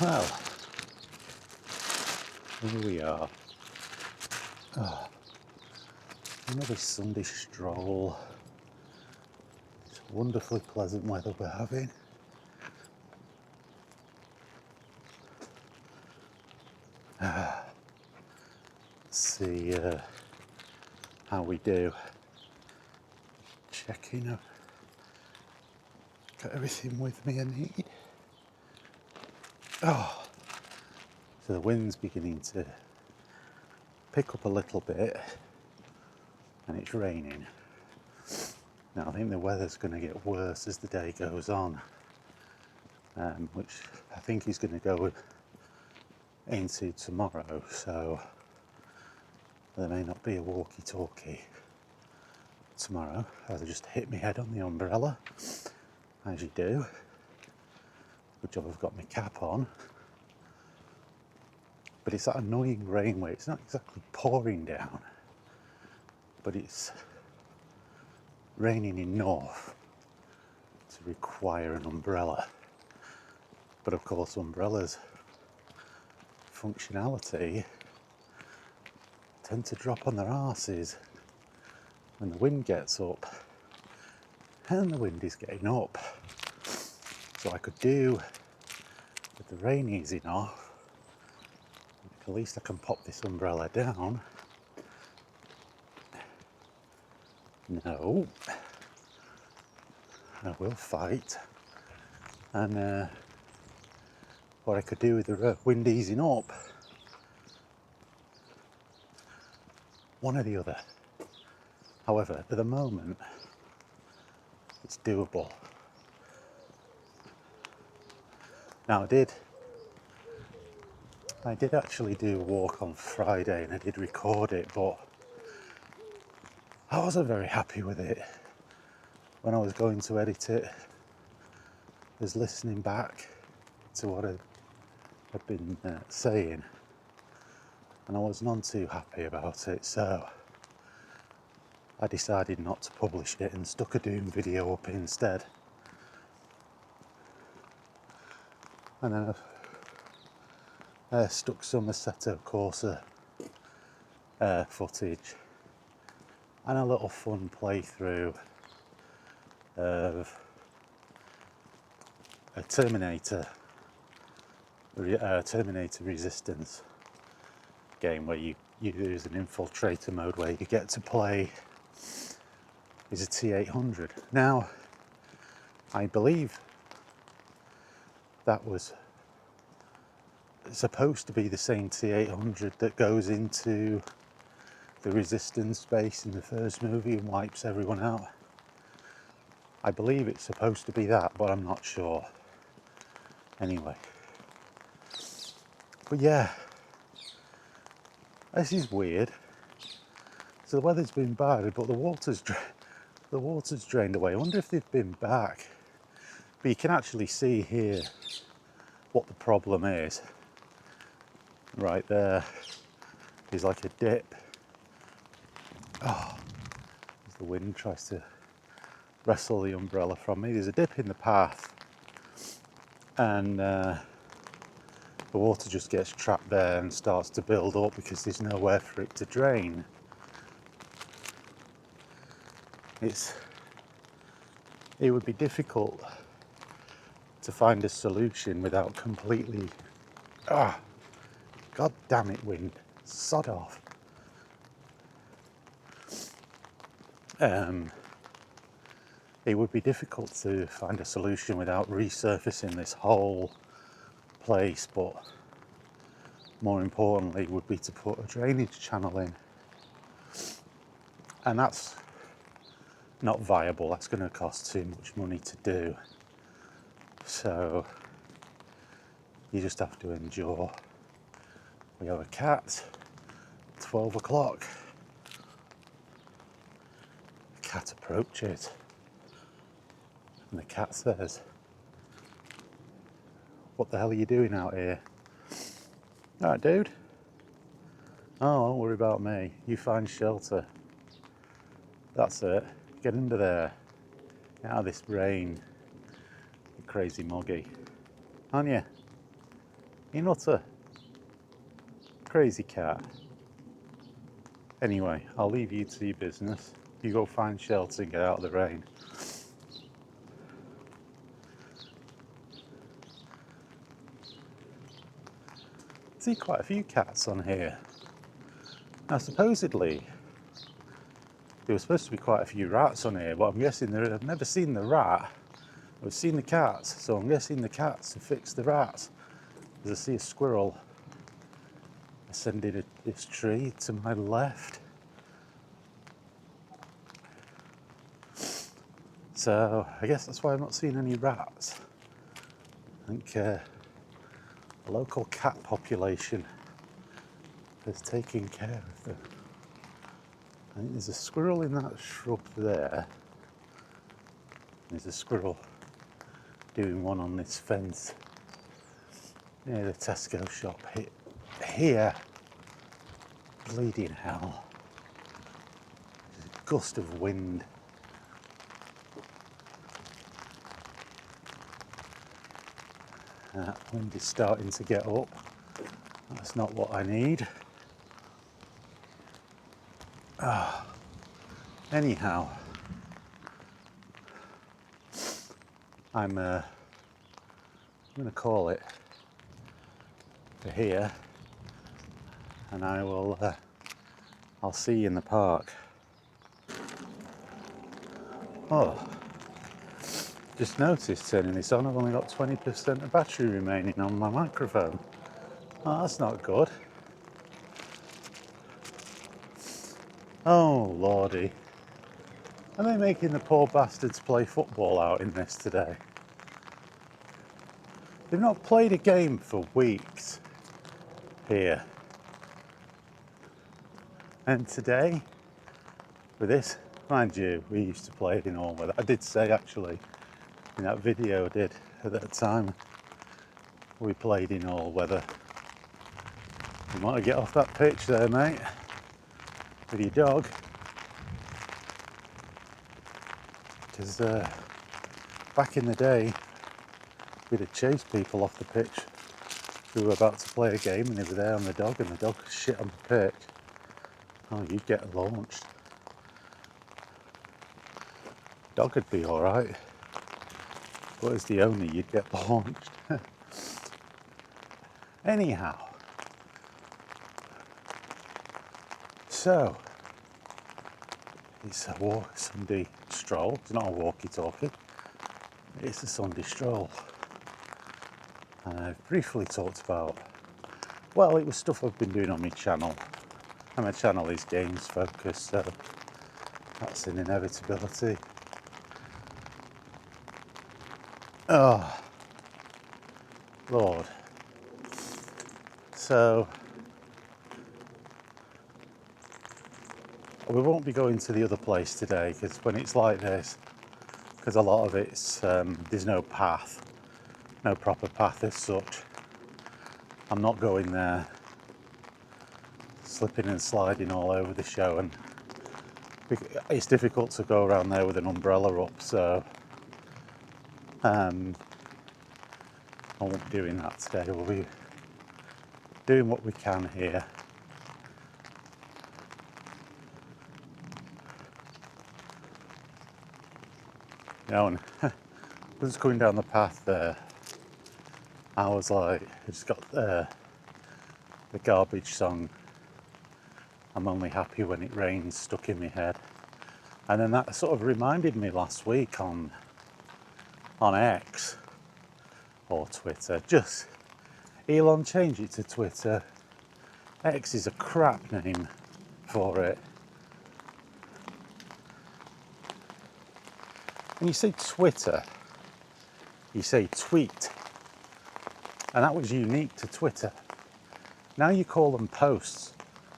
Well, here we are. Another Sunday stroll. It's wonderfully pleasant weather we're having. Let's see how we do. Checking I've got everything with me I need. Oh, so the wind's beginning to pick up a little bit and it's raining. Now I think the weather's going to get worse as the day goes on, which I think is going to go into tomorrow, so there may not be a walkie-talkie tomorrow. I'll just hit my head on the umbrella, as you do. Good job I've got my cap on. But it's that annoying rain where it's not exactly pouring down, but it's raining enough to require an umbrella. But of course umbrellas' functionality tend to drop on their arses when the wind gets up, and the wind is getting up. So I could do with the rain easing off, at least I can pop this umbrella down. No, I will fight. And what I could do with the wind easing up, one or the other. However, at the moment, it's doable. Now I did actually do a walk on Friday and I did record it, but I wasn't very happy with it. When I was going to edit it, I was listening back to what I'd been saying, and I was none too happy about it, so I decided not to publish it and stuck a Doom video up instead. And then I stuck some Assetto Corsa footage and a little fun playthrough of a Terminator Resistance game where you use an infiltrator mode where you get to play is a T800. Now, I believe that was supposed to be the same T800 that goes into the Resistance base in the first movie and wipes everyone out. I believe it's supposed to be that, but I'm not sure. Anyway. But yeah, this is weird. So the weather's been bad, but the water's drained away. I wonder if they've been back. But you can actually see here what the problem is. Right there is like a dip. Oh, as the wind tries to wrestle the umbrella from me. There's a dip in the path, and the water just gets trapped there and starts to build up because there's nowhere for it to drain. It would be difficult to find a solution without completely... God damn it, wind. Sod off. It would be difficult to find a solution without resurfacing this whole place, but more importantly would be to put a drainage channel in. And that's not viable. That's going to cost too much money to do. So you just have to endure. We have a cat, 12 o'clock. The cat approaches, and the cat says, "What the hell are you doing out here?" "Alright, dude. Oh, don't worry about me. You find shelter. That's it. Get under there. Get out of this rain. You crazy moggy. Aren't you?" You're not a crazy cat. Anyway, I'll leave you to your business. You go find shelter and get out of the rain. I see quite a few cats on here. Now, supposedly, there were supposed to be quite a few rats on here, but I'm guessing I've never seen the rat. I've seen the cats, so I'm guessing the cats have fixed the rats. As I see a squirrel ascending this tree to my left. So I guess that's why I'm not seeing any rats. I think the local cat population is taking care of them. I think there's a squirrel in that shrub there. There's a squirrel doing one on this fence near the Tesco shop here. Bleeding hell. There's a gust of wind. That wind is starting to get up. That's not what I need. Anyhow, I'm going to call it for here, and I'll see you in the park. Oh, just noticed turning this on, I've only got 20% of battery remaining on my microphone. Oh, that's not good. Oh, lordy. Are they making the poor bastards play football out in this today? They've not played a game for weeks here. And today, with this, mind you, we used to play it in all weather. I did say actually, in that video I did at that time, we played in all weather. You might get off that pitch there, mate, with your dog. Because back in the day, we'd have chased people off the pitch who were about to play a game and they were there on the dog and the dog shit on the pitch. Oh, you'd get launched. Dog would be alright, but as the owner, you'd get launched. Anyhow, so it's a Sunday stroll. It's not a walkie-talkie, it's a Sunday stroll. And I've briefly talked about, well, it was stuff I've been doing on my channel. And my channel is games focused, so that's an inevitability. Oh, Lord. So, we won't be going to the other place today, because when it's like this, because a lot of it's, there's no path, no proper path as such. I'm not going there slipping and sliding all over the show, and it's difficult to go around there with an umbrella up, so I won't be doing that today. We'll be doing what we can here. You know, and just coming down the path there, I was like, I just got the garbage song, I'm only happy when it rains, stuck in my head. And then that sort of reminded me last week on X or Twitter, just Elon changed it to Twitter. X is a crap name for it. When you say Twitter, you say tweet. And that was unique to Twitter. Now you call them posts.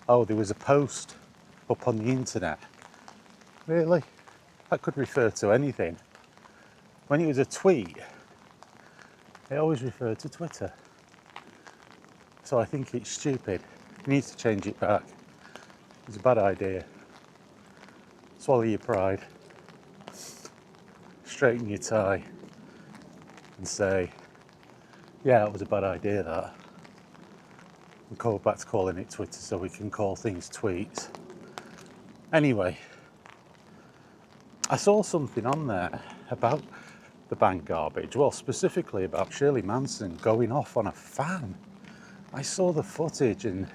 Oh, there was a post up on the internet. Really? That could refer to anything. When it was a tweet, it always referred to Twitter. So I think it's stupid. It needs to change it back. It's a bad idea. Swallow your pride. Straighten your tie. And say, yeah, it was a bad idea, that. and go back to calling it Twitter so we can call things tweets. Anyway, I saw something on there about the bank garbage, well, specifically about Shirley Manson going off on a fan. I saw the footage and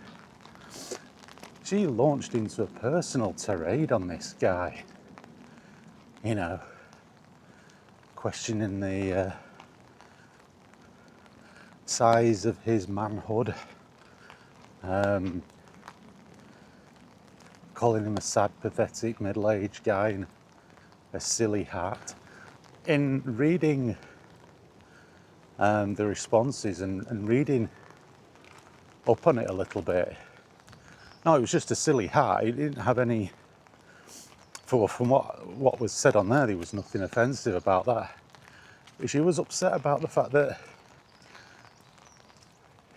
she launched into a personal tirade on this guy, you know, questioning the size of his manhood, calling him a sad, pathetic, middle-aged guy in a silly hat. In reading the responses and reading up on it a little bit, no, it was just a silly hat. It didn't have any, from what was said on there was nothing offensive about that. But she was upset about the fact that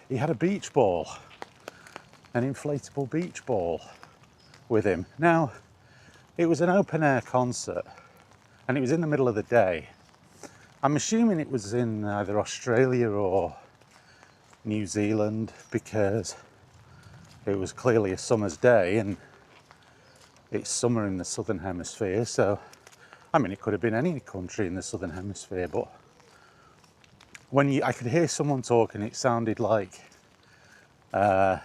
he had a beach ball, an inflatable beach ball with him. Now, it was an open air concert and it was in the middle of the day. I'm assuming it was in either Australia or New Zealand because it was clearly a summer's day and it's summer in the southern hemisphere. So, I mean, it could have been any country in the southern hemisphere, but I could hear someone talking, it sounded like either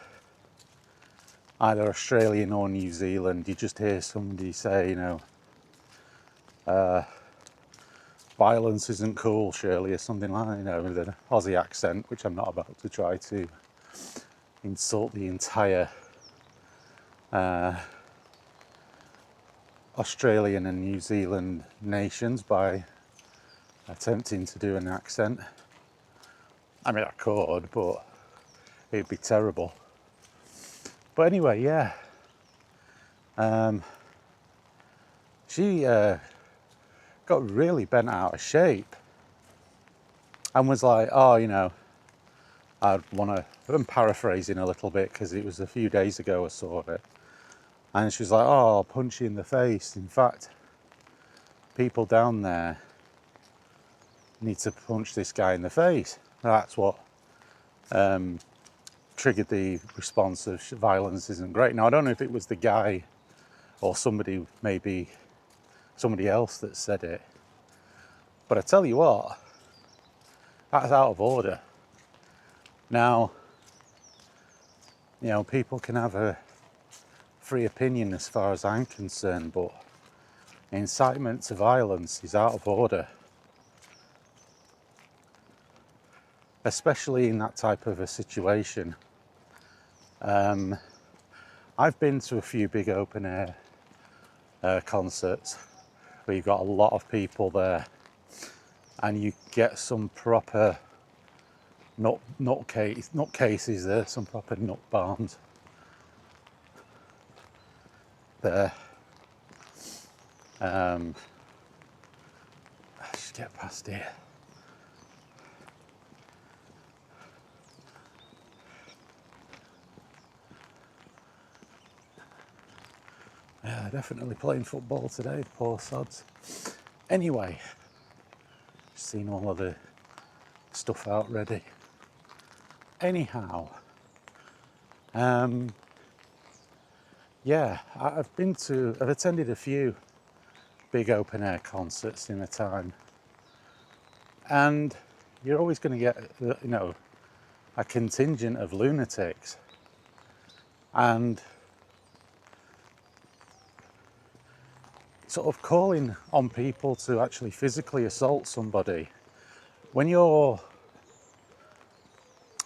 Australian or New Zealand. You just hear somebody say, you know, violence isn't cool, Shirley, or something like that, you know, with an Aussie accent, which I'm not about to try to insult the entire Australian and New Zealand nations by attempting to do an accent. I mean, I could, but it'd be terrible. But anyway, yeah. She got really bent out of shape and was like, oh, you know, I'd want to, I'm paraphrasing a little bit because it was a few days ago I saw it. And she was like, oh, I'll punch you in the face. In fact, people down there need to punch this guy in the face. That's what triggered the response of violence isn't great. Now, I don't know if it was the guy or somebody, maybe somebody else that said it. But I tell you what, that's out of order. Now, you know, people can have a free opinion as far as I'm concerned, but incitement to violence is out of order. Especially in that type of a situation. I've been to a few big open air concerts where you've got a lot of people there and you get some proper nutcases there, some proper nut bombs there. I should get past here. Yeah, definitely playing football today, poor sods. Anyway, seen all of the stuff out ready. Anyhow, yeah, I've attended a few big open air concerts in a time, and you're always going to get, you know, a contingent of lunatics, and sort of calling on people to actually physically assault somebody. When you're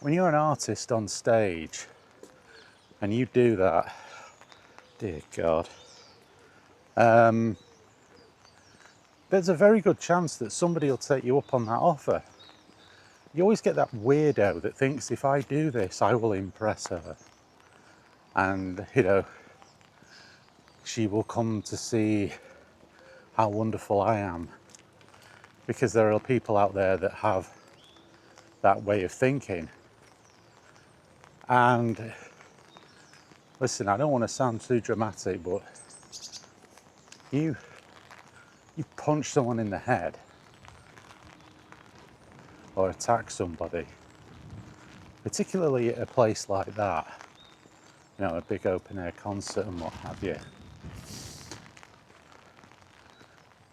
an artist on stage and you do that, dear God, there's a very good chance that somebody will take you up on that offer. You always get that weirdo that thinks if I do this, I will impress her. And, you know, she will come to see how wonderful I am. Because there are people out there that have that way of thinking. And listen, I don't want to sound too dramatic, but you punch someone in the head or attack somebody particularly at a place like that, you know, a big open air concert and what have you.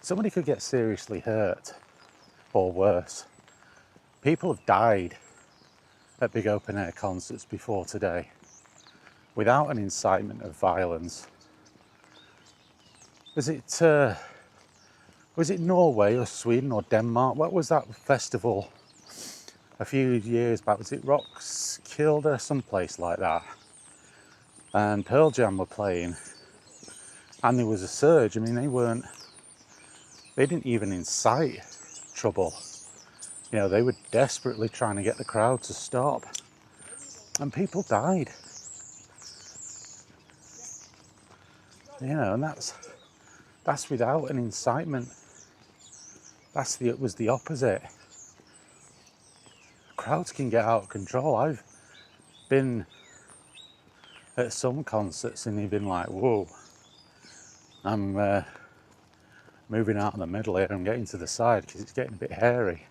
Somebody could get seriously hurt, or worse. People have died at big open air concerts before today without an incitement of violence. Was it Norway or Sweden or Denmark? What was that festival a few years back? Was it Roskilde, someplace like that? And Pearl Jam were playing, and there was a surge. I mean, they didn't even incite trouble. You know, they were desperately trying to get the crowd to stop, and people died. You know, and that's without an incitement. It was the opposite. Crowds can get out of control. I've been at some concerts and you've been like, whoa, I'm moving out in the middle here, I'm getting to the side because it's getting a bit hairy.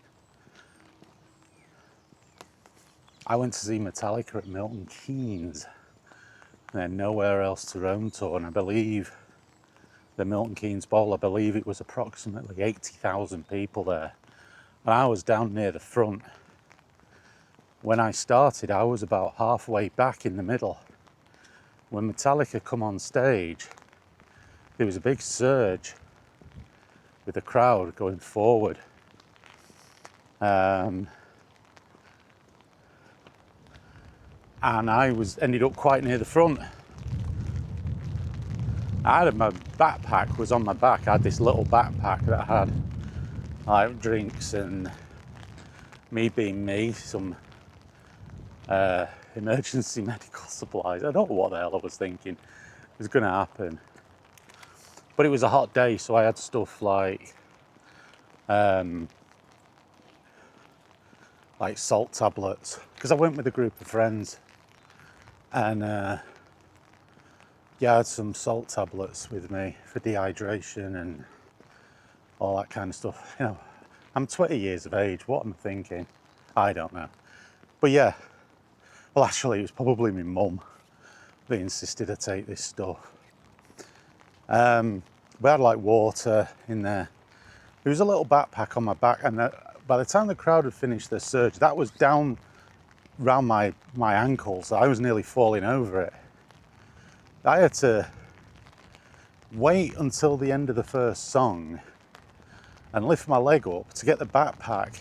I went to see Metallica at Milton Keynes, and then Nowhere Else to Roam tour, and I believe the Milton Keynes Bowl, I believe it was approximately 80,000 people there, and I was down near the front. When I started, I was about halfway back in the middle. When Metallica come on stage, there was a big surge with the crowd going forward. And I ended up quite near the front. My backpack was on my back. I had this little backpack that had like drinks and, me being me, some emergency medical supplies. I don't know what the hell I was thinking was going to happen. But it was a hot day, so I had stuff like salt tablets, because I went with a group of friends, and I had some salt tablets with me for dehydration and all that kind of stuff. You know, I'm 20 years of age. What am I thinking? I don't know. But yeah, well, actually, it was probably my mum that insisted I take this stuff. We had like water in there. There was a little backpack on my back, and by the time the crowd had finished their surge, that was down around my ankles. I was nearly falling over it. I had to wait until the end of the first song and lift my leg up to get the backpack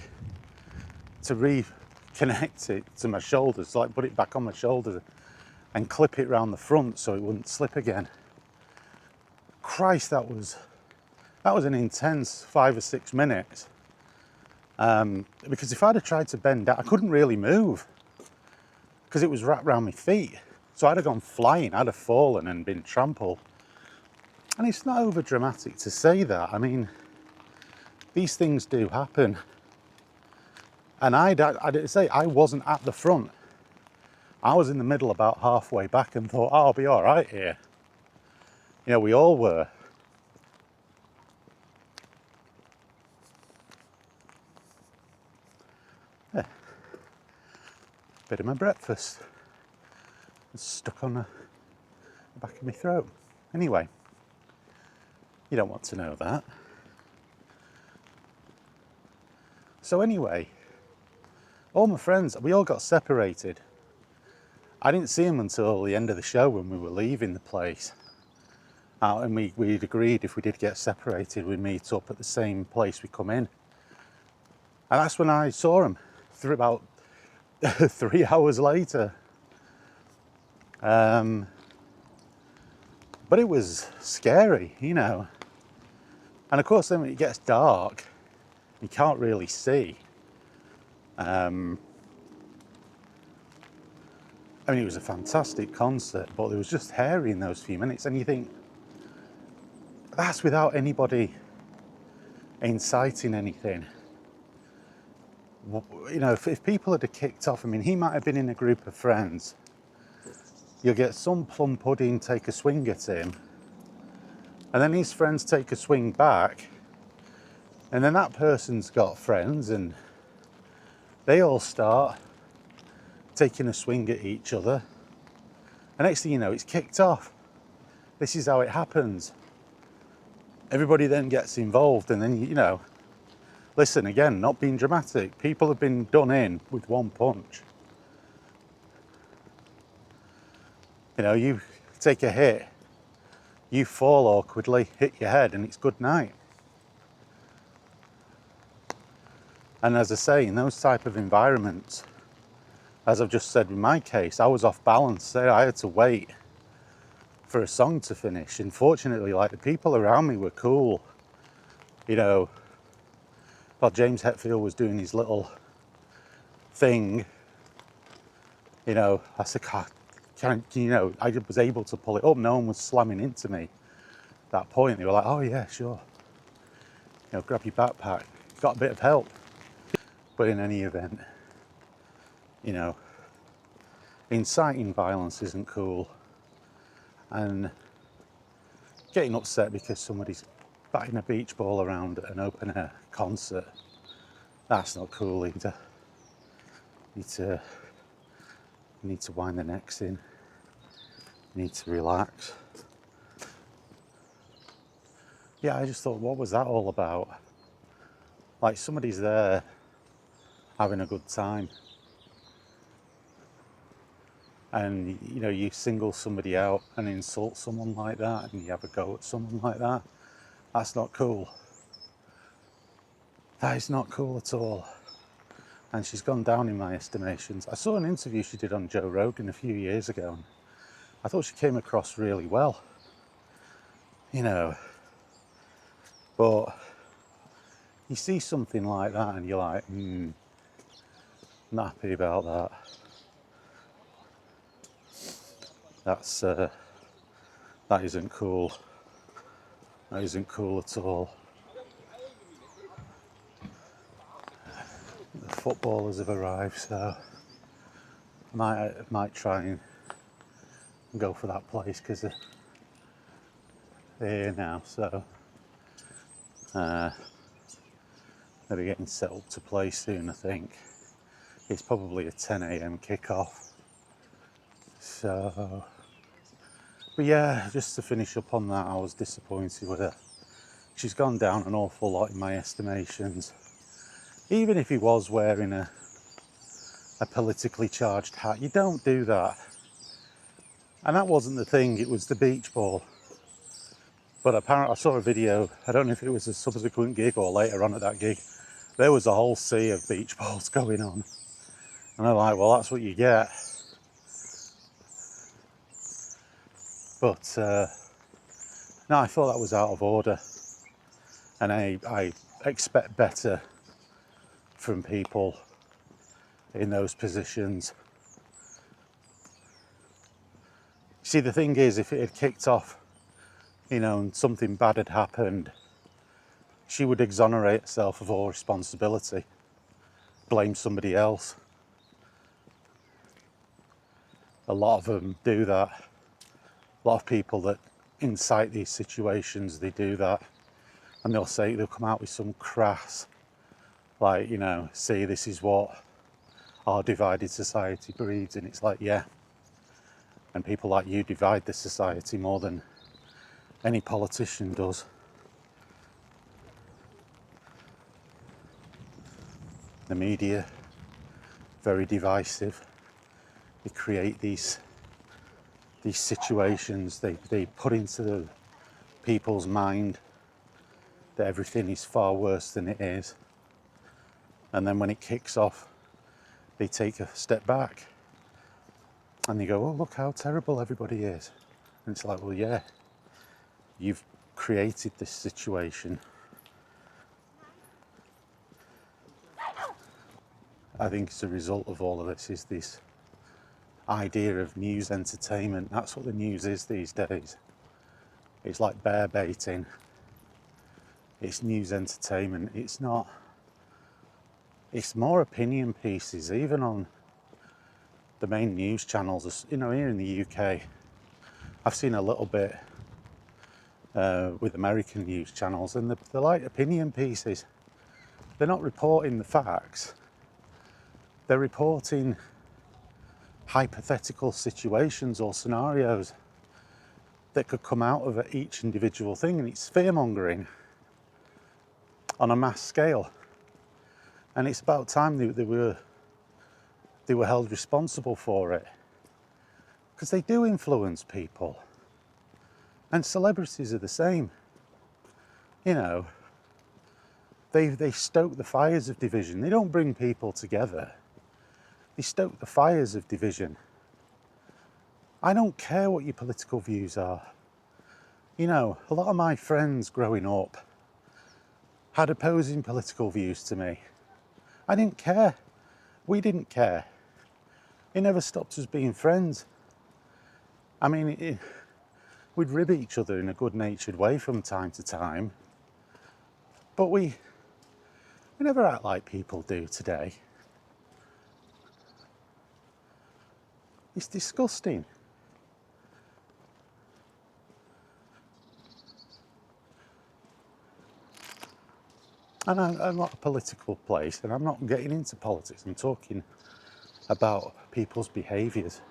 to reconnect it to my shoulders, like put it back on my shoulders and clip it round the front so it wouldn't slip again. Christ, that was an intense 5 or 6 minutes. Because if I'd have tried to bend down, I couldn't really move because it was wrapped around my feet. So I'd have gone flying, I'd have fallen and been trampled. And it's not over dramatic to say that. I mean, these things do happen. And I didn't say I wasn't at the front. I was in the middle about halfway back and thought, oh, I'll be all right here. You know, we all were. Yeah. Bit of my breakfast. It's stuck on the back of my throat. Anyway, you don't want to know that. So anyway, all my friends, we all got separated. I didn't see them until the end of the show when we were leaving the place. And we'd agreed if we did get separated, we'd meet up at the same place we come in. And that's when I saw them, through about 3 hours later. But it was scary, you know. And of course, then when it gets dark, you can't really see. I mean, it was a fantastic concert, but there was just hairy in those few minutes. And you think, that's without anybody inciting anything. You know, if people had kicked off, I mean, he might have been in a group of friends. You'll get some plum pudding take a swing at him, and then his friends take a swing back, and then that person's got friends, and they all start taking a swing at each other. And next thing you know, it's kicked off. This is how it happens. Everybody then gets involved, and then, you know, listen, again, not being dramatic, people have been done in with one punch. You know, you take a hit, you fall awkwardly, hit your head, and it's good night. And as I say, in those type of environments, as I've just said in my case, I was off balance there. I had to wait for a song to finish. And fortunately, like, the people around me were cool. You know, while James Hetfield was doing his little thing, you know, I said, you know, I was able to pull it up. No one was slamming into me at that point. They were like, oh yeah, sure. You know, grab your backpack. Got a bit of help. But in any event, you know, inciting violence isn't cool. And getting upset because somebody's batting a beach ball around at an open air concert, that's not cool either. You need to wind the necks in. You need to relax. Yeah, I just thought, what was that all about? Like, somebody's there having a good time, and you know, you single somebody out and insult someone like that, and you have a go at someone like that. That's not cool. That is not cool at all. And she's gone down in my estimations. I saw an interview she did on Joe Rogan a few years ago, and I thought she came across really well, you know. But you see something like that and you're like, not happy about that. That isn't cool. That isn't cool at all. The footballers have arrived, so I might try and go for that place because they're here now. So they're getting set up to play soon, I think. It's probably a 10 a.m. kickoff. So, but yeah, just to finish up on that, I was disappointed with her. She's gone down an awful lot in my estimations. Even if he was wearing a politically charged hat, you don't do that. And that wasn't the thing, it was the beach ball. But apparently I saw a video, I don't know if it was a subsequent gig or later on at that gig, there was a whole sea of beach balls going on. And I'm like, well, that's what you get. But no, I thought that was out of order. And I expect better from people in those positions. See, the thing is, if it had kicked off, you know, and something bad had happened, she would exonerate herself of all responsibility, blame somebody else. A lot of them do that. A lot of people that incite these situations, they do that. And they'll come out with some crass, like, you know, see, this is what our divided society breeds. And it's like, yeah. And people like you divide the society more than any politician does. The media, very divisive. They create these situations, they put into the people's mind that everything is far worse than it is. And then when it kicks off, they take a step back and they go, oh, look how terrible everybody is. And it's like, well, yeah, you've created this situation. I think as a result of all of this is this idea of news entertainment. That's what the news is these days. It's like bear baiting. It's news entertainment. It's not. It's more opinion pieces, even on the main news channels. You know, here in the UK, I've seen a little bit with American news channels, and they're like opinion pieces. They're not reporting the facts. They're reporting hypothetical situations or scenarios that could come out of each individual thing, and it's fear-mongering on a mass scale. And it's about time they were held responsible for it, because they do influence people, and celebrities are the same. You know, they stoke the fires of division. They don't bring people together. They stoke the fires of division. I don't care what your political views are. You know, a lot of my friends growing up had opposing political views to me. I didn't care. We didn't care. It never stopped us being friends. I mean, we'd rib each other in a good-natured way from time to time, but we never act like people do today. It's disgusting. And I'm not a political place, and I'm not getting into politics. I'm talking about people's behaviours.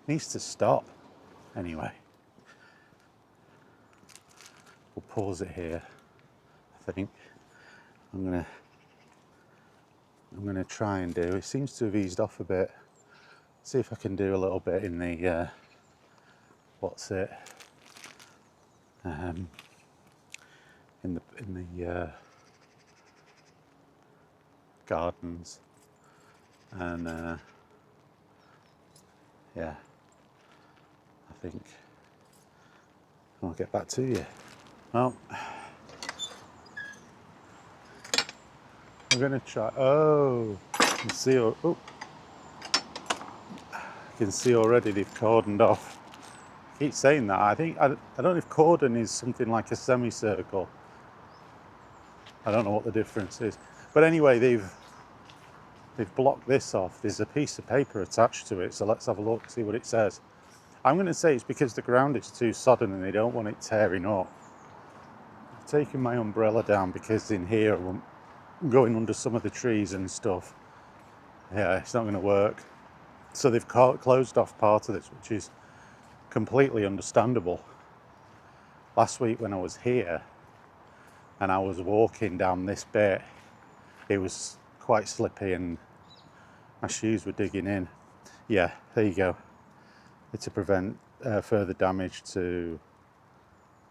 Needs to stop. Anyway, we'll pause it here. I think I'm gonna try and do. It seems to have eased off a bit. See if I can do a little bit in the in the gardens, and yeah, I think I'll get back to you. Well, I'm gonna try. Oh, you can see. Oh, you can see already they've cordoned off. I keep saying that. I don't know if cordon is something like a semicircle. I don't know what the difference is, but anyway, they've blocked this off. There's a piece of paper attached to it, so let's have a look, see what it says. I'm going to say it's because the ground is too sodden and they don't want it tearing up. I've taken my umbrella down because in here I'm going under some of the trees and stuff. Yeah, it's not going to work. So they've closed off part of this, which is completely understandable. Last week when I was here and I was walking down this bit, it was quite slippy and my shoes were digging in. Yeah, there you go. It's to prevent further damage to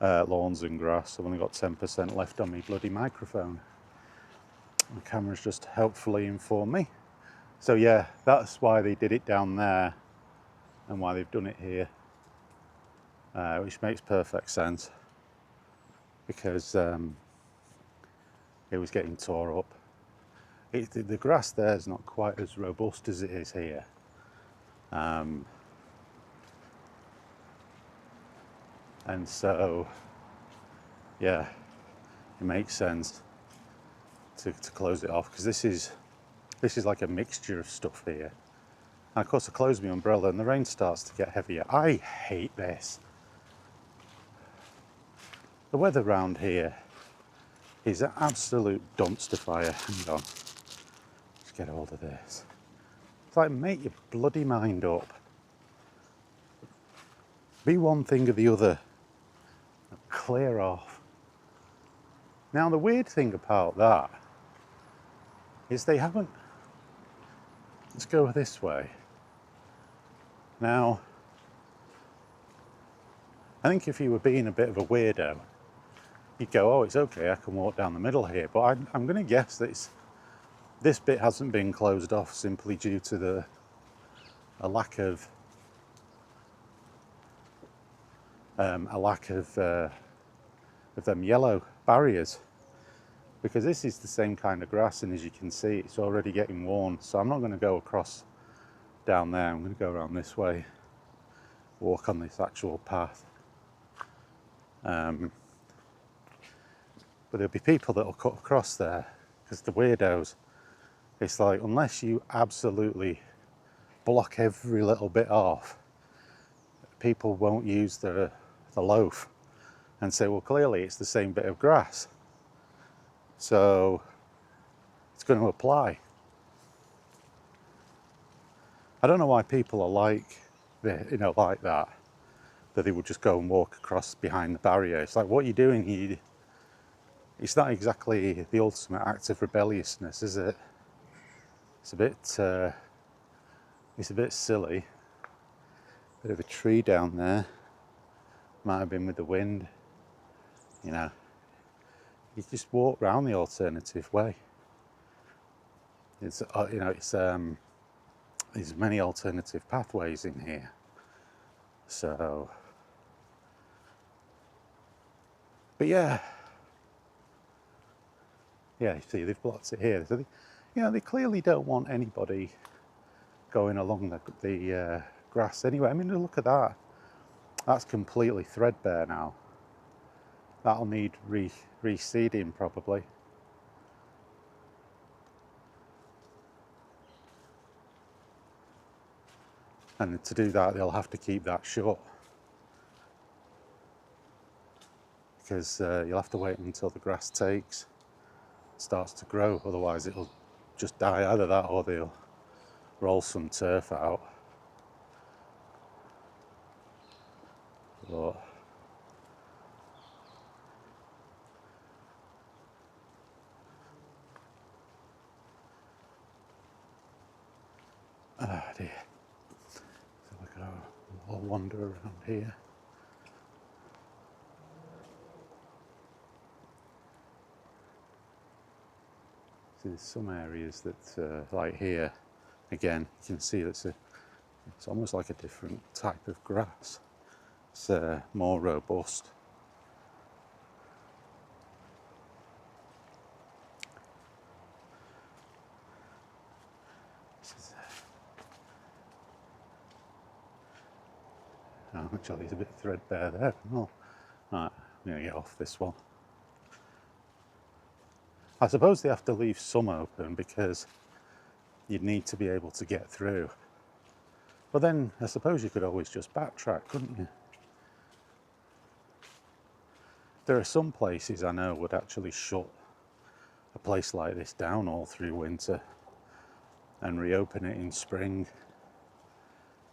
lawns and grass. I've only got 10% left on my bloody microphone. The camera's just helpfully informed me. So yeah, that's why they did it down there and why they've done it here, which makes perfect sense, because it was getting tore up. The grass there is not quite as robust as it is here. And so, yeah, it makes sense to close it off, because this is like a mixture of stuff here. And of course I close my umbrella and the rain starts to get heavier. I hate this. The weather around here is an absolute dumpster fire. Hang on, let's get hold of this. It's like, make your bloody mind up. Be one thing or the other. Clear off. Now the weird thing about that is they haven't. Let's go this way. Now, I think if you were being a bit of a weirdo, you'd go, oh, it's okay, I can walk down the middle here. But I'm going to guess that this bit hasn't been closed off simply due to a lack of them yellow barriers, because this is the same kind of grass, and as you can see, it's already getting worn. So I'm not going to go across down there. I'm going to go around this way, walk on this actual path. But there'll be people that will cut across there, because the weirdos, it's like, unless you absolutely block every little bit off, people won't use the loaf and say, well, clearly it's the same bit of grass. So going to apply. I don't know why people are like like that they would just go and walk across behind the barrier. It's like, what are you doing? It's not exactly the ultimate act of rebelliousness, is it? It's a bit silly. Bit of a tree down there. Might have been with the wind. You just walk round the alternative way. It's there's many alternative pathways in here. So, but yeah, you see, they've blocked it here. So they clearly don't want anybody going along the grass anyway. I mean, look at that. That's completely threadbare now. That'll need reseeding probably. And to do that, they'll have to keep that shut. Because you'll have to wait until the grass starts to grow. Otherwise, it'll just die. Either that or they'll roll some turf out. But dear. So I'll wander around here. See, there's some areas that, like here, again, you can see it's almost like a different type of grass. It's more robust. Actually, it's a bit threadbare there. Oh, right, I'm going to get off this one. I suppose they have to leave some open because you'd need to be able to get through. But then I suppose you could always just backtrack, couldn't you? There are some places I know would actually shut a place like this down all through winter and reopen it in spring,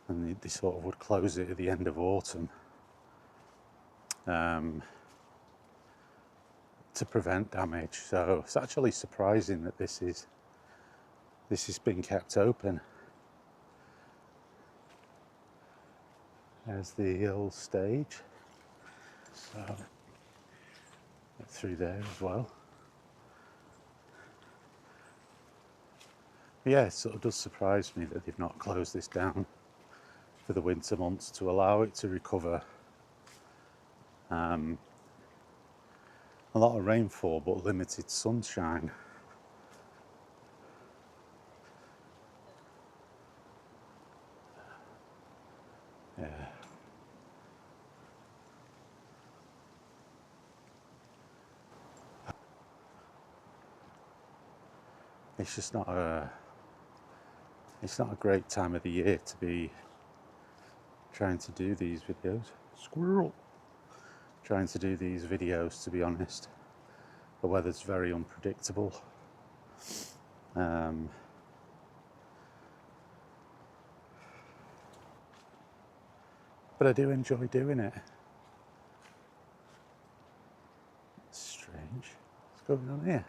and they sort of would close it at the end of autumn to prevent damage. So it's actually surprising that this has been kept open. There's the old stage, so through there as well. Yeah, it sort of does surprise me that they've not closed this down for the winter months to allow it to recover. A lot of rainfall but limited sunshine. Yeah. It's just not a great time of the year to be trying to do these videos. Squirrel! Trying to do these videos, to be honest. The weather's very unpredictable. But I do enjoy doing it. It's strange. What's going on here?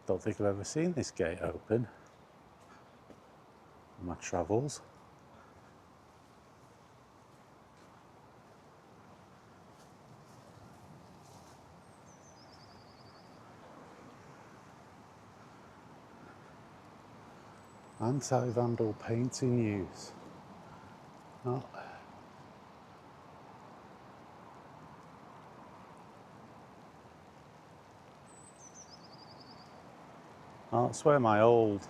Don't think I've ever seen this gate open in my travels. Anti-vandal painting use. Oh. Oh, that's where my old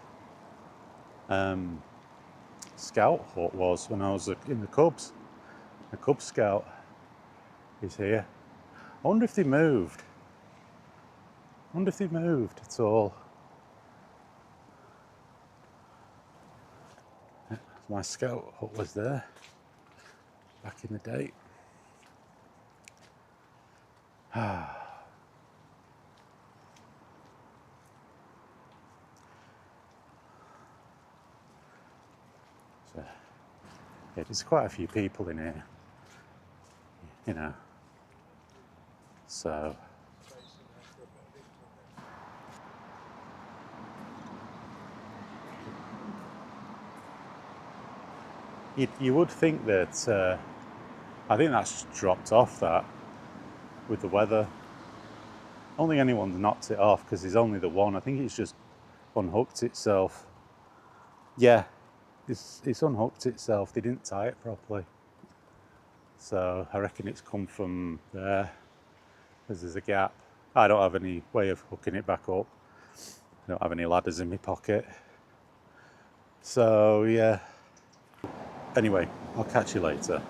scout hut was when I was in the Cubs. The Cub Scout is here. I wonder if they moved. At all. My scout hut was there back in the day. So, yeah, there's quite a few people in here, you know. So you would think that, I think that's dropped off, that, with the weather. I don't think anyone's knocked it off because there's only the one. I think it's just unhooked itself. Yeah, it's unhooked itself. They didn't tie it properly. So I reckon it's come from there, because there's a gap. I don't have any way of hooking it back up. I don't have any ladders in my pocket. So yeah. Anyway, I'll catch you later.